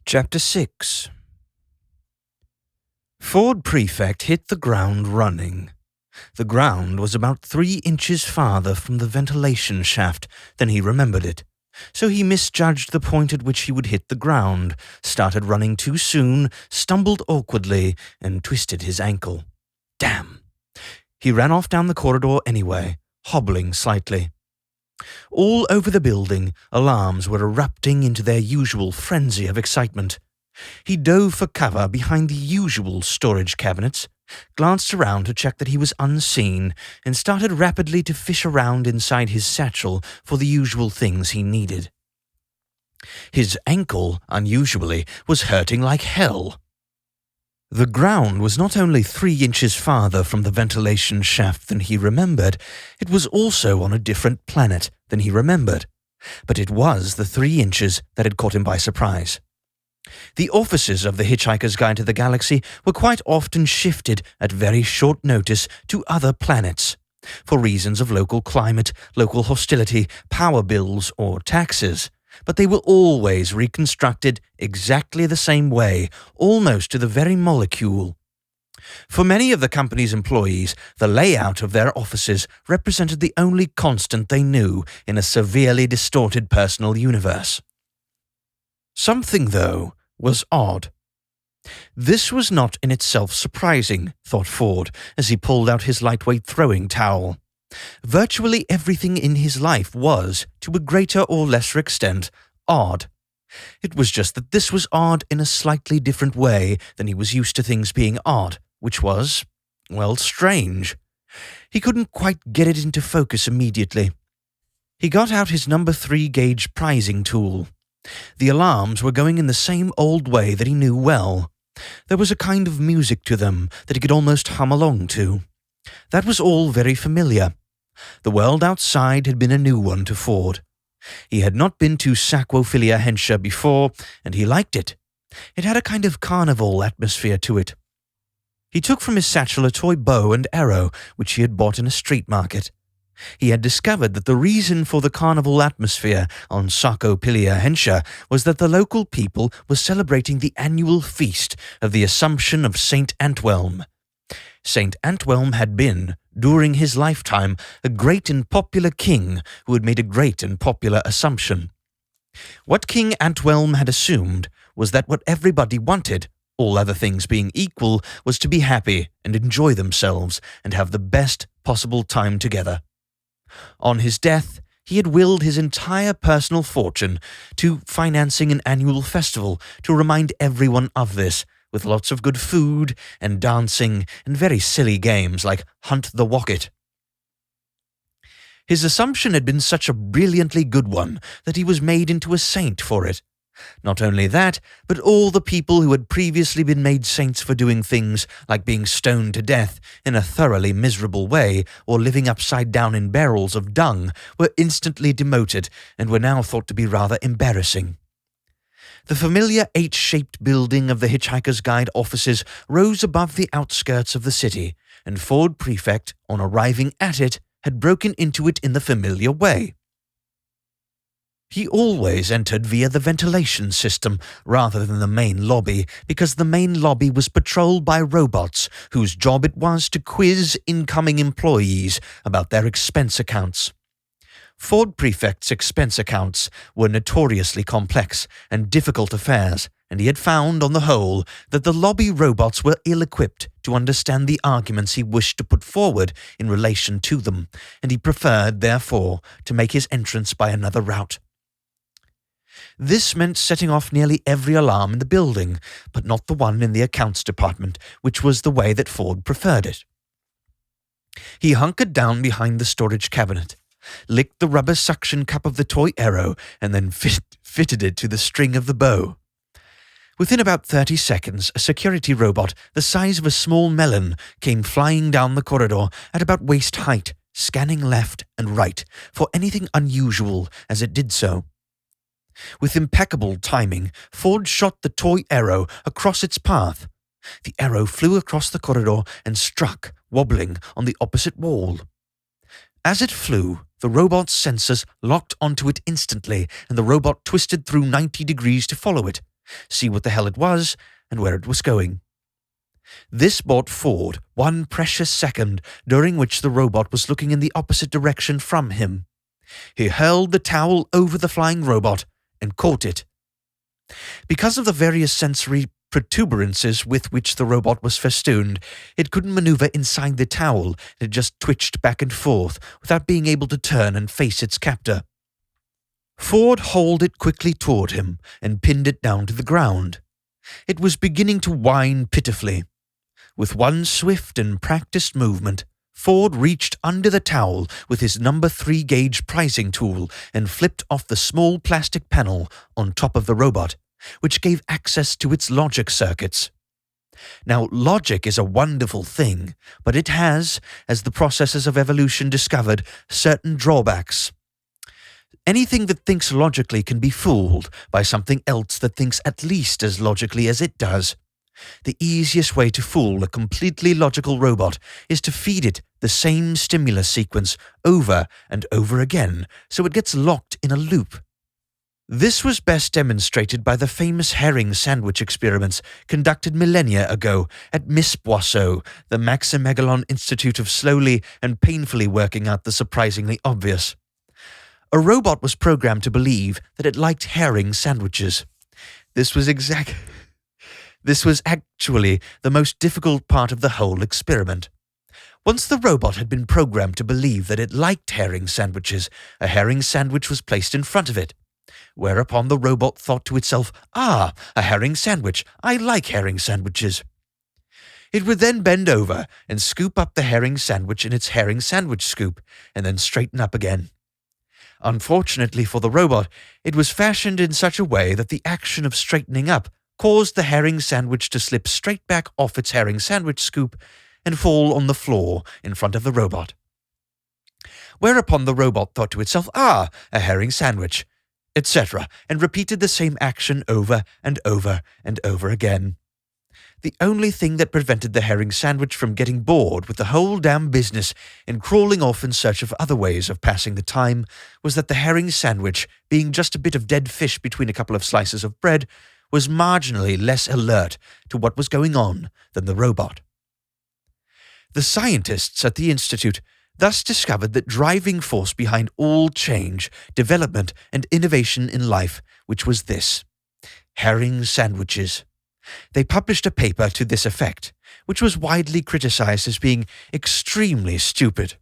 Chapter 6. Ford Prefect hit the ground running. The ground was about 3 inches farther from the ventilation shaft than he remembered it, so he misjudged the point at which he would hit the ground, started running too soon, stumbled awkwardly, and twisted his ankle. Damn! He ran off down the corridor anyway, hobbling slightly. All over the building, alarms were erupting into their usual frenzy of excitement. He dove for cover behind the usual storage cabinets, glanced around to check that he was unseen, and started rapidly to fish around inside his satchel for the usual things he needed. His ankle, unusually, was hurting like hell. The ground was not only 3 inches farther from the ventilation shaft than he remembered, it was also on a different planet than he remembered. But it was the 3 inches that had caught him by surprise. The offices of the Hitchhiker's Guide to the Galaxy were quite often shifted at very short notice to other planets, for reasons of local climate, local hostility, power bills, or taxes. But they were always reconstructed exactly the same way, almost to the very molecule. For many of the company's employees, the layout of their offices represented the only constant they knew in a severely distorted personal universe. Something, though, was odd. This was not in itself surprising, thought Ford, as he pulled out his lightweight throwing towel. Virtually everything in his life was, to a greater or lesser extent, odd. It was just that this was odd in a slightly different way than he was used to things being odd, which was, well, strange. He couldn't quite get it into focus immediately. He got out his number 3 gauge prizing tool. The alarms were going in the same old way that he knew well. There was a kind of music to them that he could almost hum along to. That was all very familiar. The world outside had been a new one to Ford. He had not been to Saquophilia Hensha before, and he liked it. It had a kind of carnival atmosphere to it. He took from his satchel a toy bow and arrow, which he had bought in a street market. He had discovered that the reason for the carnival atmosphere on Saquophilia Hensha was that the local people were celebrating the annual feast of the Assumption of Saint Antwelm. Saint Antwelm had been, during his lifetime, a great and popular king who had made a great and popular assumption. What King Antwelm had assumed was that what everybody wanted, all other things being equal, was to be happy and enjoy themselves and have the best possible time together. On his death, he had willed his entire personal fortune to financing an annual festival to remind everyone of this, with lots of good food and dancing and very silly games like Hunt the Wocket. His assumption had been such a brilliantly good one that he was made into a saint for it. Not only that, but all the people who had previously been made saints for doing things like being stoned to death in a thoroughly miserable way or living upside down in barrels of dung were instantly demoted and were now thought to be rather embarrassing. The familiar H-shaped building of the Hitchhiker's Guide offices rose above the outskirts of the city, and Ford Prefect, on arriving at it, had broken into it in the familiar way. He always entered via the ventilation system rather than the main lobby, because the main lobby was patrolled by robots whose job it was to quiz incoming employees about their expense accounts. Ford Prefect's expense accounts were notoriously complex and difficult affairs, and he had found, on the whole, that the lobby robots were ill-equipped to understand the arguments he wished to put forward in relation to them, and he preferred, therefore, to make his entrance by another route. This meant setting off nearly every alarm in the building, but not the one in the accounts department, which was the way that Ford preferred it. He hunkered down behind the storage cabinet, licked the rubber suction cup of the toy arrow, and then fitted it to the string of the bow. Within about 30 seconds, a security robot the size of a small melon came flying down the corridor at about waist height, scanning left and right for anything unusual as it did so. With impeccable timing, Ford shot the toy arrow across its path. The arrow flew across the corridor and struck, wobbling, on the opposite wall. As it flew, the robot's sensors locked onto it instantly, and the robot twisted through 90 degrees to follow it. see what the hell it was, and where it was going. This bought Ford 1 precious second during which the robot was looking in the opposite direction from him. He hurled the towel over the flying robot and caught it. Because of the various sensory protuberances with which the robot was festooned, it couldn't maneuver inside the towel. It just twitched back and forth without being able to turn and face its captor. Ford hauled it quickly toward him and pinned it down to the ground. It was beginning to whine pitifully. With one swift and practiced movement, Ford reached under the towel with his number 3 gauge prizing tool and flipped off the small plastic panel on top of the robot, which gave access to its logic circuits. Now, logic is a wonderful thing, but it has, as the processes of evolution discovered, certain drawbacks. Anything that thinks logically can be fooled by something else that thinks at least as logically as it does. The easiest way to fool a completely logical robot is to feed it the same stimulus sequence over and over again, so it gets locked in a loop. This was best demonstrated by the famous herring sandwich experiments conducted millennia ago at Miss Boisseau, the Maximegalon Institute of slowly and painfully working out the surprisingly obvious. A robot was programmed to believe that it liked herring sandwiches. This was actually the most difficult part of the whole experiment. Once the robot had been programmed to believe that it liked herring sandwiches, a herring sandwich was placed in front of it. Whereupon the robot thought to itself, "Ah, a herring sandwich. I like herring sandwiches." It would then bend over and scoop up the herring sandwich in its herring sandwich scoop, and then straighten up again. Unfortunately for the robot, it was fashioned in such a way that the action of straightening up caused the herring sandwich to slip straight back off its herring sandwich scoop and fall on the floor in front of the robot. Whereupon the robot thought to itself, "Ah, a herring sandwich," etc., and repeated the same action over and over and over again. The only thing that prevented the herring sandwich from getting bored with the whole damn business and crawling off in search of other ways of passing the time was that the herring sandwich, being just a bit of dead fish between a couple of slices of bread, was marginally less alert to what was going on than the robot. The scientists at the Institute thus discovered the driving force behind all change, development, and innovation in life, which was this: herring sandwiches. They published a paper to this effect, which was widely criticized as being extremely stupid.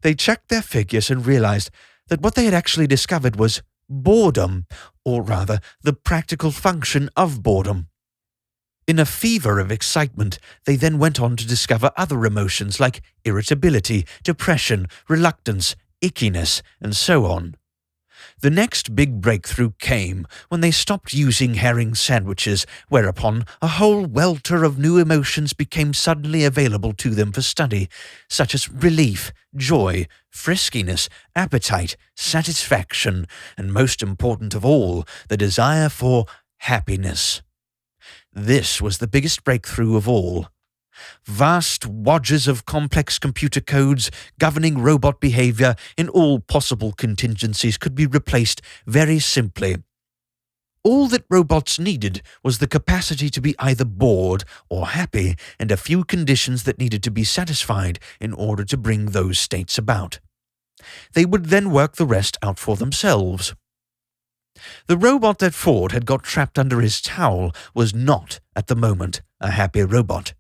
They checked their figures and realized that what they had actually discovered was boredom, or rather, the practical function of boredom. In a fever of excitement, they then went on to discover other emotions like irritability, depression, reluctance, ickiness, and so on. The next big breakthrough came when they stopped using herring sandwiches, whereupon a whole welter of new emotions became suddenly available to them for study, such as relief, joy, friskiness, appetite, satisfaction, and most important of all, the desire for happiness. This was the biggest breakthrough of all. Vast wadges of complex computer codes governing robot behavior in all possible contingencies could be replaced very simply. All that robots needed was the capacity to be either bored or happy, and a few conditions that needed to be satisfied in order to bring those states about. They would then work the rest out for themselves. The robot that Ford had got trapped under his towel was not, at the moment, a happy robot.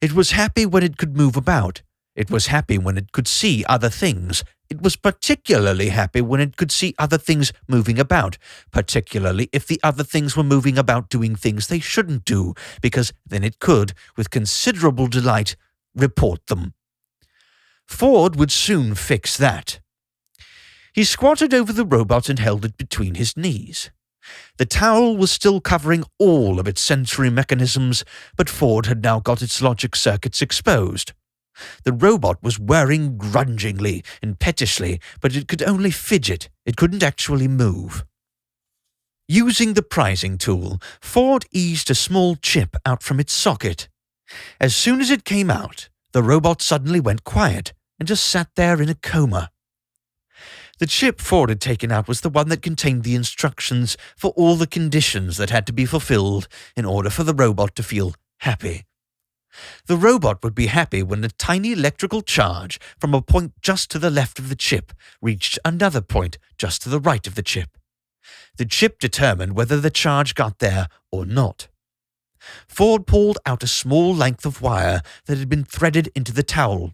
It was happy when it could move about. It was happy when it could see other things. It was particularly happy when it could see other things moving about, particularly if the other things were moving about doing things they shouldn't do, because then it could, with considerable delight, report them. Ford would soon fix that. He squatted over the robot and held it between his knees. The towel was still covering all of its sensory mechanisms, but Ford had now got its logic circuits exposed. The robot was whirring grudgingly and pettishly, but it could only fidget. It couldn't actually move. Using the prizing tool, Ford eased a small chip out from its socket. As soon as it came out, the robot suddenly went quiet and just sat there in a coma. The chip Ford had taken out was the one that contained the instructions for all the conditions that had to be fulfilled in order for the robot to feel happy. The robot would be happy when a tiny electrical charge from a point just to the left of the chip reached another point just to the right of the chip. The chip determined whether the charge got there or not. Ford pulled out a small length of wire that had been threaded into the towel.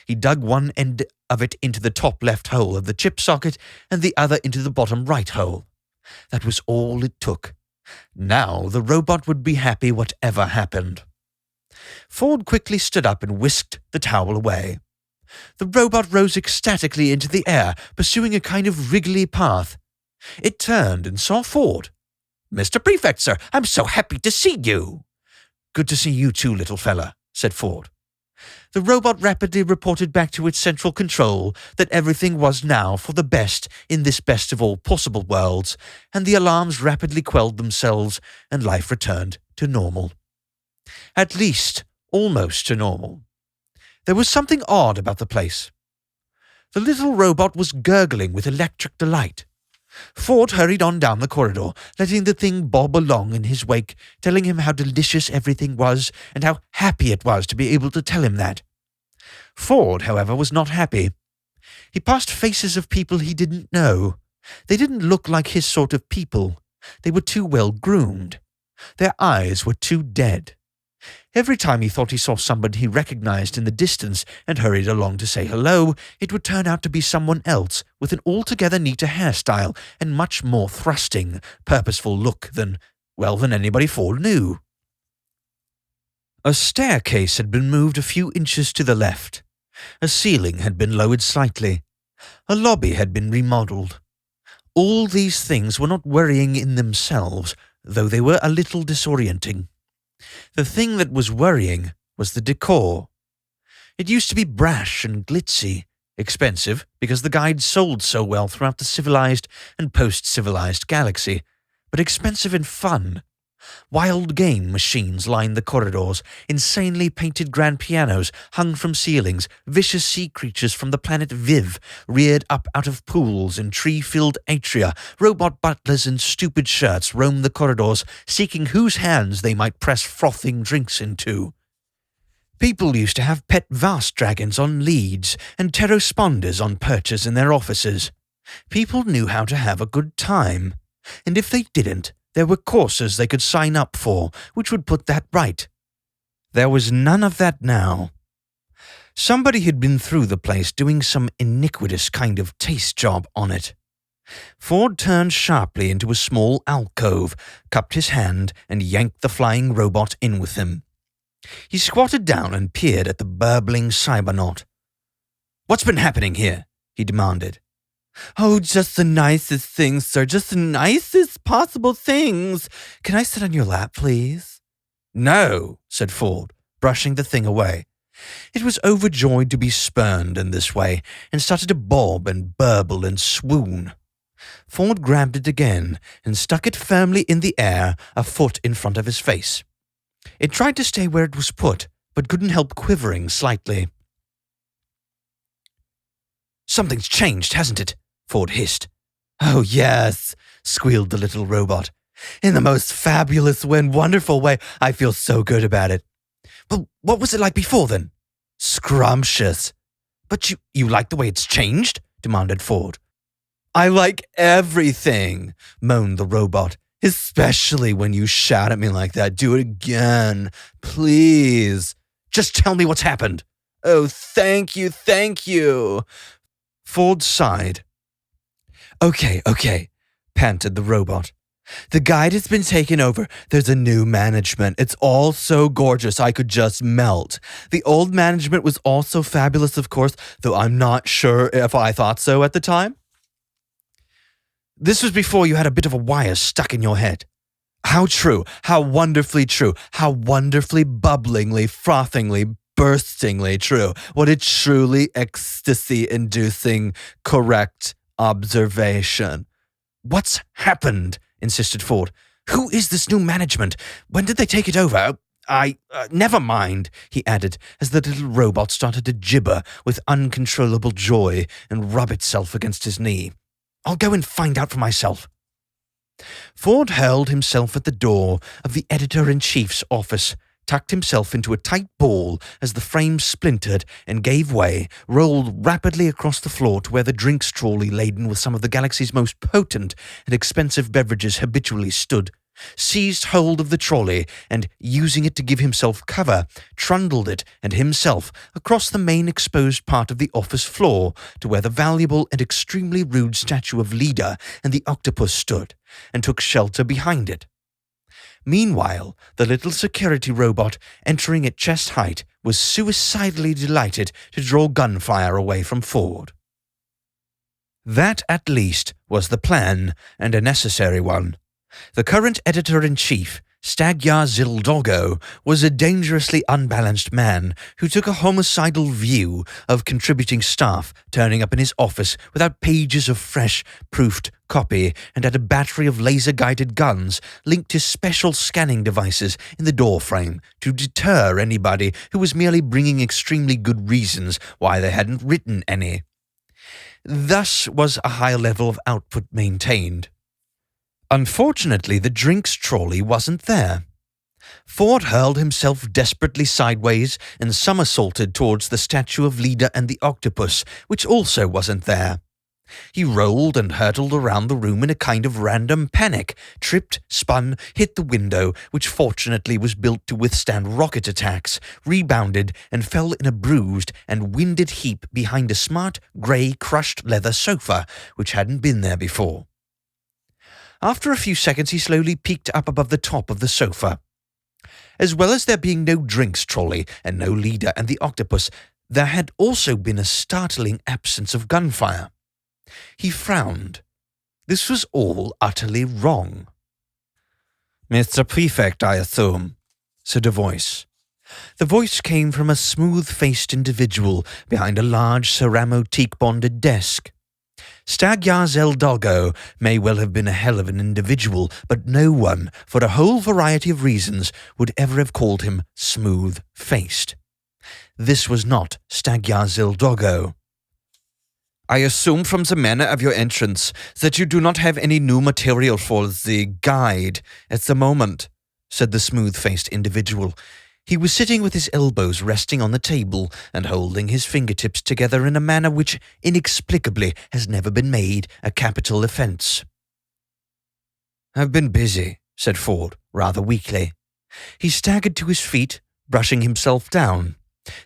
He dug one end of it into the top left hole of the chip socket and the other into the bottom right hole. That was all it took. Now the robot would be happy whatever happened. Ford quickly stood up and whisked the towel away. The robot rose ecstatically into the air, pursuing a kind of wriggly path. It turned and saw Ford. "Mr. Prefect, sir, I'm so happy to see you." "Good to see you too, little fella," said Ford. The robot rapidly reported back to its central control that everything was now for the best in this best of all possible worlds, and the alarms rapidly quelled themselves and life returned to normal. At least, almost to normal. There was something odd about the place. The little robot was gurgling with electric delight. Ford hurried on down the corridor, letting the thing bob along in his wake, telling him how delicious everything was and how happy it was to be able to tell him that. Ford, however, was not happy. He passed faces of people he didn't know. They didn't look like his sort of people. They were too well groomed. Their eyes were too dead. Every time he thought he saw somebody he recognized in the distance and hurried along to say hello, it would turn out to be someone else with an altogether neater hairstyle and much more thrusting, purposeful look than anybody Ford knew. A staircase had been moved a few inches to the left. A ceiling had been lowered slightly. A lobby had been remodeled. All these things were not worrying in themselves, though they were a little disorienting. The thing that was worrying was the decor. It used to be brash and glitzy, expensive because the guide sold so well throughout the civilized and post-civilized galaxy, but expensive and fun. Wild game machines lined the corridors, insanely painted grand pianos hung from ceilings, vicious sea creatures from the planet Viv reared up out of pools in tree-filled atria, robot butlers in stupid shirts roamed the corridors, seeking whose hands they might press frothing drinks into. People used to have pet vast dragons on leads and pterosponders on perches in their offices. People knew how to have a good time, and if they didn't, there were courses they could sign up for, which would put that right. There was none of that now. Somebody had been through the place doing some iniquitous kind of taste job on it. Ford turned sharply into a small alcove, cupped his hand, and yanked the flying robot in with him. He squatted down and peered at the burbling cybernaut. "What's been happening here?" he demanded. "Oh, just the nicest things, sir. Just the nicest possible things. Can I sit on your lap, please?" "No," said Ford, brushing the thing away. It was overjoyed to be spurned in this way, and started to bob and burble and swoon. Ford grabbed it again and stuck it firmly in the air, a foot in front of his face. It tried to stay where it was put, but couldn't help quivering slightly. "Something's changed, hasn't it?" Ford hissed. "Oh, yes," squealed the little robot. "In the most fabulous and wonderful way. I feel so good about it." "Well, what was it like before, then?" "Scrumptious." "But you like the way it's changed?" demanded Ford. "I like everything," moaned the robot. "Especially when you shout at me like that. Do it again, please." "Just tell me what's happened." "Oh, thank you, thank you." Ford sighed. Okay, panted the robot. "The guide has been taken over. There's a new management. It's all so gorgeous I could just melt. The old management was also fabulous, of course, though I'm not sure if I thought so at the time." "This was before you had a bit of a wire stuck in your head." "How true, how wonderfully true, how wonderfully bubblingly, frothingly, burstingly true. What a truly ecstasy-inducing, correct observation." "What's happened?" insisted Ford. "Who is this new management? When did they take it over? Never mind, he added, as the little robot started to gibber with uncontrollable joy and rub itself against his knee. I'll go and find out for myself. Ford hurled himself at the door of the editor-in-chief's office, tucked himself into a tight ball as the frame splintered and gave way, rolled rapidly across the floor to where the drinks trolley laden with some of the galaxy's most potent and expensive beverages habitually stood, seized hold of the trolley and, using it to give himself cover, trundled it and himself across the main exposed part of the office floor to where the valuable and extremely rude statue of Leda and the octopus stood, and took shelter behind it. Meanwhile, the little security robot, entering at chest height, was suicidally delighted to draw gunfire away from Ford. That, at least, was the plan, and a necessary one. The current editor-in-chief, Stagyar Zildoggo, was a dangerously unbalanced man who took a homicidal view of contributing staff turning up in his office without pages of fresh, proofed copy and had a battery of laser-guided guns linked to special scanning devices in the doorframe to deter anybody who was merely bringing extremely good reasons why they hadn't written any. Thus was a high level of output maintained. Unfortunately, the drinks trolley wasn't there. Ford hurled himself desperately sideways and somersaulted towards the statue of Leda and the octopus, which also wasn't there. He rolled and hurtled around the room in a kind of random panic, tripped, spun, hit the window, which fortunately was built to withstand rocket attacks, rebounded, and fell in a bruised and winded heap behind a smart, grey, crushed leather sofa, which hadn't been there before. After a few seconds, he slowly peeked up above the top of the sofa. As well as there being no drinks trolley and no Leda and the octopus, there had also been a startling absence of gunfire. He frowned. This was all utterly wrong. "Mr. Prefect, I assume," said a voice. The voice came from a smooth-faced individual behind a large ceramo-teak-bonded desk. Stagyar Zildoggo may well have been a hell of an individual, but no one, for a whole variety of reasons, would ever have called him smooth-faced. This was not Stagyar Zildoggo. "I assume from the manner of your entrance that you do not have any new material for the guide at the moment," said the smooth-faced individual. He was sitting with his elbows resting on the table and holding his fingertips together in a manner which, inexplicably, has never been made a capital offence. "I've been busy," said Ford, rather weakly. He staggered to his feet, brushing himself down.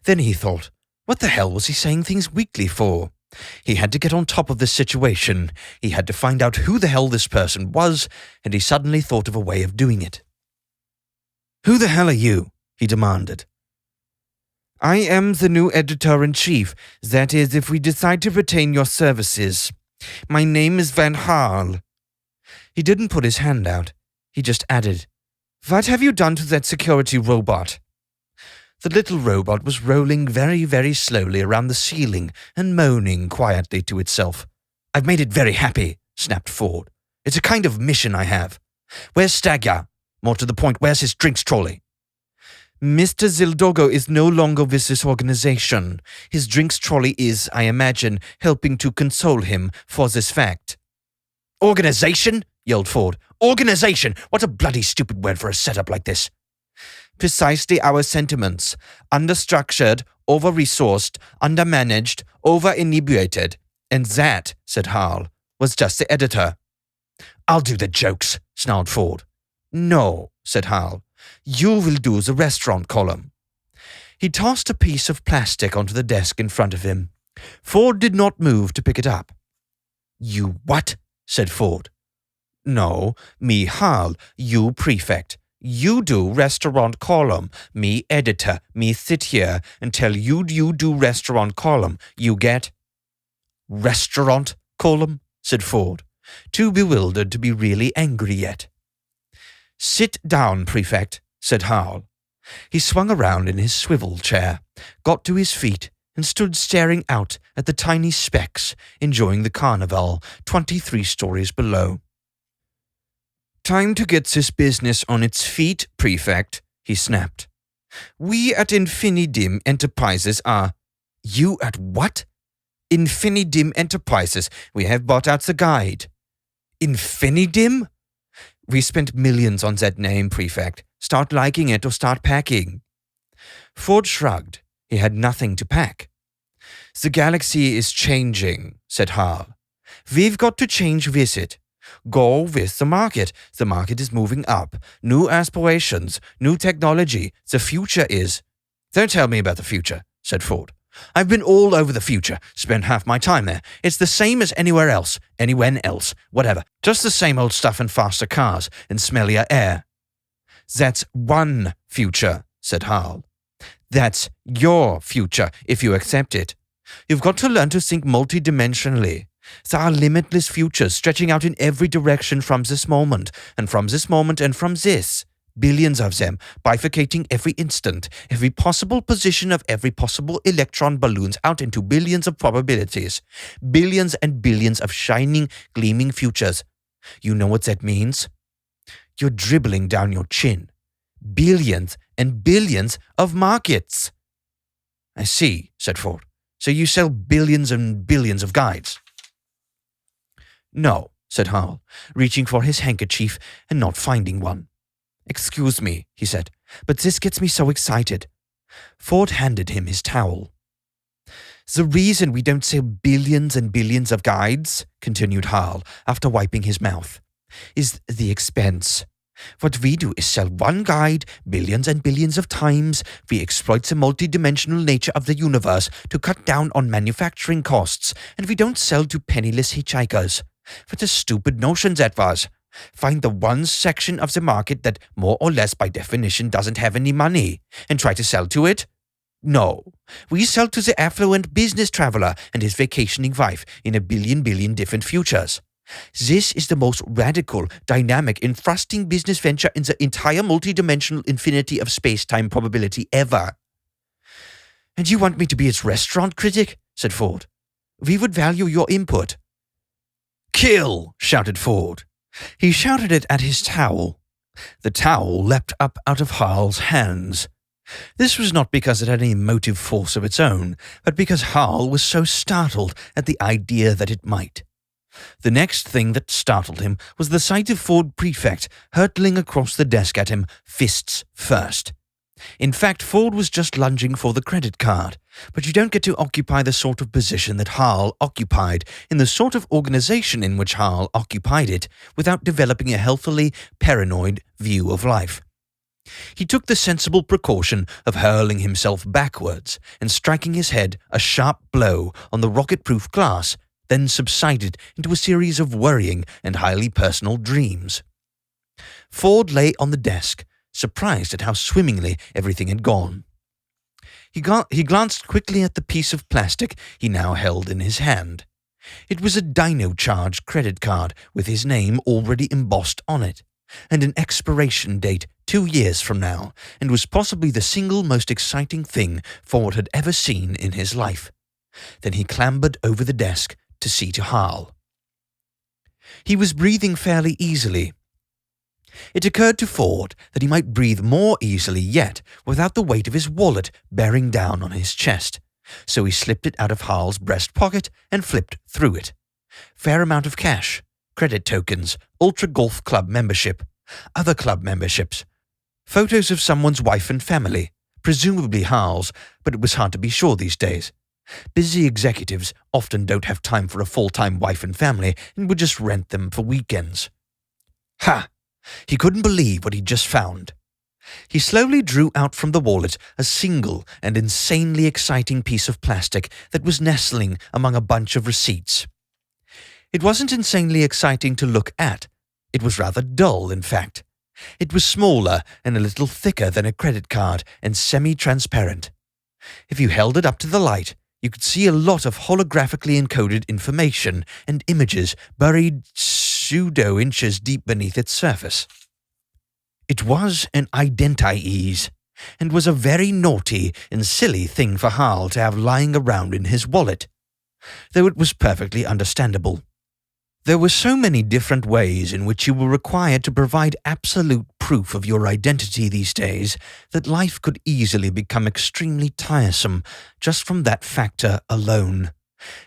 Then he thought, what the hell was he saying things weakly for? He had to get on top of this situation. He had to find out who the hell this person was, and he suddenly thought of a way of doing it. "Who the hell are you?" he demanded. "I am the new editor-in-chief, that is, if we decide to retain your services. My name is Van Harl." He didn't put his hand out. He just added, "What have you done to that security robot?" The little robot was rolling very, very slowly around the ceiling and moaning quietly to itself. "I've made it very happy," snapped Ford. "It's a kind of mission I have. Where's Stagyar? More to the point, where's his drinks trolley?" "Mr. Zildoggo is no longer with this organization. His drinks trolley is, I imagine, helping to console him for this fact." "Organization?" yelled Ford. "Organization! What a bloody stupid word for a setup like this." "Precisely our sentiments. Understructured, over-resourced, undermanaged, over-inebriated. And that," said Harl, "was just the editor." "I'll do the jokes," snarled Ford. "No," said Harl. "You will do the restaurant column." He tossed a piece of plastic onto the desk in front of him. Ford did not move to pick it up. "You what?" said Ford. "No, me Harl, you prefect. You do restaurant column, me editor. Me sit here and tell you do restaurant column. You get?" "Restaurant column?" said Ford, too bewildered to be really angry yet. "Sit down, prefect," said Harl. He swung around in his swivel chair, got to his feet, and stood staring out at the tiny specks, enjoying the Carnival 23 stories below. "Time to get this business on its feet, prefect," he snapped. We at Infinidim Enterprises are... You at what? Infinidim Enterprises. We have bought out the guide. Infinidim? We spent millions on that name, Prefect. Start liking it or start packing. Ford shrugged. He had nothing to pack. The galaxy is changing, said Hal. We've got to change with it. Go with the market. The market is moving up. New aspirations, new technology. The future is... Don't tell me about the future, said Ford. I've been all over the future, spent half my time there. It's the same as anywhere else, whatever. Just the same old stuff and faster cars and smellier air. That's one future, said Hal. That's your future, if you accept it. You've got to learn to think multidimensionally. There are limitless futures stretching out in every direction from this moment, and from this moment, and from this. Billions of them, bifurcating every instant, every possible position of every possible electron balloons out into billions of probabilities. Billions and billions of shining, gleaming futures. You know what that means? You're dribbling down your chin. Billions and billions of markets. I see, said Ford. So you sell billions and billions of guides? No, said Hal, reaching for his handkerchief and not finding one. Excuse me, he said, but this gets me so excited. Ford handed him his towel. The reason we don't sell billions and billions of guides, continued Hal after wiping his mouth, is the expense. What we do is sell one guide billions and billions of times. We exploit the multidimensional nature of the universe to cut down on manufacturing costs, and we don't sell to penniless hitchhikers. What a stupid notion that was. Find the one section of the market that more or less by definition doesn't have any money, and try to sell to it? No. We sell to the affluent business traveler and his vacationing wife in a billion different futures. This is the most radical, dynamic, and thrusting business venture in the entire multidimensional infinity of space-time probability ever. And you want me to be its restaurant critic? Said Ford. We would value your input. Kill! Shouted Ford. He shouted it at his towel. The towel leapt up out of Hal's hands. This was not because it had any motive force of its own, but because Hal was so startled at the idea that it might. The next thing that startled him was the sight of Ford Prefect hurtling across the desk at him, fists first. In fact, Ford was just lunging for the credit card, but you don't get to occupy the sort of position that Hal occupied in the sort of organization in which Hal occupied it without developing a healthily paranoid view of life. He took the sensible precaution of hurling himself backwards and striking his head a sharp blow on the rocket-proof glass, then subsided into a series of worrying and highly personal dreams. Ford lay on the desk, surprised at how swimmingly everything had gone. He glanced quickly at the piece of plastic he now held in his hand. It was a dino-charged credit card with his name already embossed on it, and an expiration date 2 years from now, and was possibly the single most exciting thing Ford had ever seen in his life. Then he clambered over the desk to see to Hal. He was breathing fairly easily. It occurred to Ford that he might breathe more easily yet without the weight of his wallet bearing down on his chest, so he slipped it out of Hal's breast pocket and flipped through it. Fair amount of cash, credit tokens, Ultra Golf Club membership, other club memberships, photos of someone's wife and family, presumably Hal's, but it was hard to be sure these days. Busy executives often don't have time for a full-time wife and family and would just rent them for weekends. Ha! He couldn't believe what he'd just found. He slowly drew out from the wallet a single and insanely exciting piece of plastic that was nestling among a bunch of receipts. It wasn't insanely exciting to look at. It was rather dull, in fact. It was smaller and a little thicker than a credit card and semi-transparent. If you held it up to the light, you could see a lot of holographically encoded information and images buried pseudo-inches deep beneath its surface. It was an identiese, and was a very naughty and silly thing for Hal to have lying around in his wallet, though it was perfectly understandable. There were so many different ways in which you were required to provide absolute proof of your identity these days that life could easily become extremely tiresome just from that factor alone.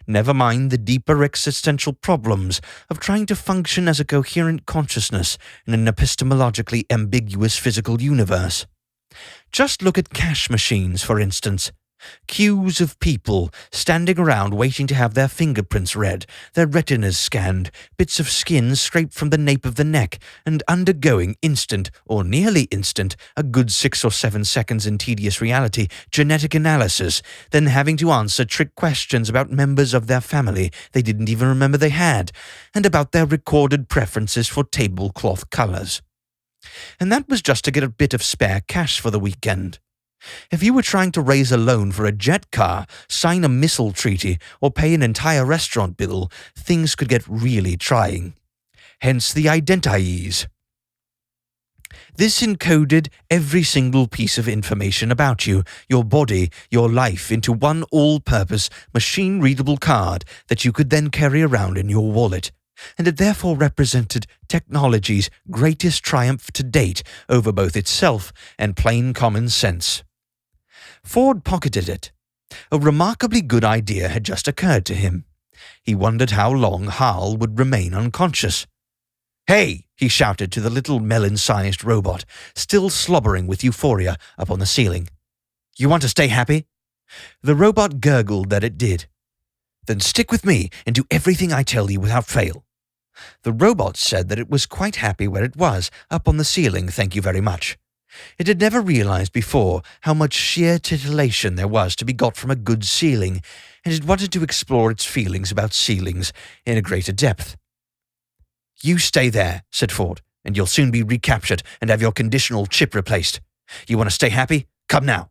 Never mind the deeper existential problems of trying to function as a coherent consciousness in an epistemologically ambiguous physical universe. Just look at cash machines, for instance. Queues of people standing around waiting to have their fingerprints read, their retinas scanned, bits of skin scraped from the nape of the neck, and undergoing instant, or nearly instant, a good 6 or 7 seconds in tedious reality, genetic analysis, then having to answer trick questions about members of their family they didn't even remember they had, and about their recorded preferences for tablecloth colours. And that was just to get a bit of spare cash for the weekend. If you were trying to raise a loan for a jet car, sign a missile treaty, or pay an entire restaurant bill, things could get really trying. Hence the identities. This encoded every single piece of information about you, your body, your life, into one all-purpose, machine-readable card that you could then carry around in your wallet. And it therefore represented technology's greatest triumph to date over both itself and plain common sense. Ford pocketed it. A remarkably good idea had just occurred to him. He wondered how long Hal would remain unconscious. "Hey!" he shouted to the little melon-sized robot, still slobbering with euphoria up on the ceiling. "You want to stay happy?" The robot gurgled that it did. "Then stick with me and do everything I tell you without fail." The robot said that it was quite happy where it was, up on the ceiling, thank you very much. It had never realized before how much sheer titillation there was to be got from a good ceiling, and it wanted to explore its feelings about ceilings in a greater depth. "You stay there," said Ford, "and you'll soon be recaptured and have your conditional chip replaced. You want to stay happy? Come now."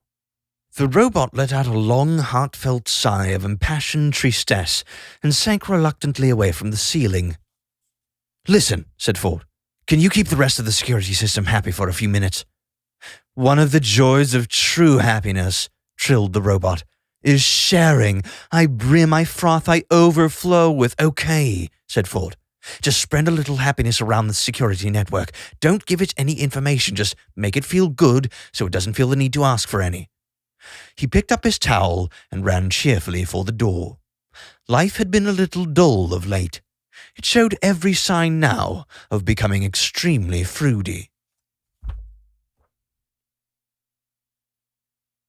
The robot let out a long, heartfelt sigh of impassioned tristesse and sank reluctantly away from the ceiling. "Listen," said Ford, "can you keep the rest of the security system happy for a few minutes?" "One of the joys of true happiness," trilled the robot, "is sharing. I brim, I froth, I overflow with okay," said Ford. "Just spread a little happiness around the security network. Don't give it any information, just make it feel good so it doesn't feel the need to ask for any." He picked up his towel and ran cheerfully for the door. Life had been a little dull of late. It showed every sign now of becoming extremely fruity.